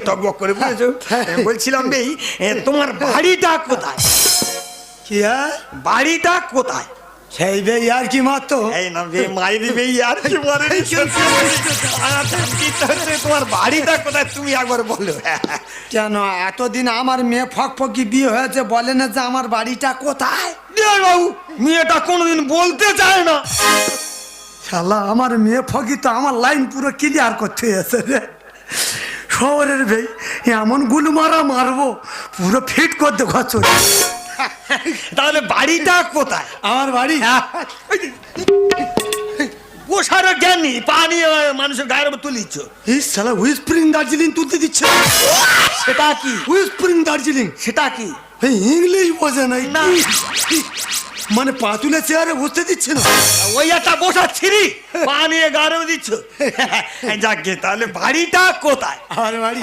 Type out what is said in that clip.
টকবক করে বুঝেছো? বলছিলাম বেই তোমার বাড়িটা কোথায়? কি আর বাড়িটা কোথায়? সেই বে আর কি মাত্র এই না বে মাইরি বে আর কি বলে তোমার বাড়িটা কোথায় তুমি একবার বলো। কেন এতদিন আমার মেয়ে ফকফকি বিয়ে হয়েছে বলে না যে আমার বাড়িটা কোথায়? বাবু মেয়েটা কোনোদিন বলতে চায় না। শালা আমার মেয়ে ফকি তো আমার লাইন পুরো ক্লিয়ার করতে এসে রে। শহরের ভাই এমন গুলো মারবো পুরো ফিট করতে খরচ। তাহলে বাড়িটা কোথায়? আমার বাড়ি পোষারও জ্ঞানী পানি মানুষের গায়ের উপর তুলিছ। এই শালা হুইস্প্রিং দার্জিলিং তুলতে দিচ্ছে। সেটা কি? হুইস্প্রিং দার্জিলিং সেটা কি? এই ইংলিশ বোঝে নাই না। মানে পাতুলে চেয়ারে বসতে দিচ্ছে না। ওই একটা বসাচ্ছিরি পা নিয়ে গাড়ো দিচ্ছ। যাক গে, তাহলে বাড়িটা কোথায়? আমার বাড়ি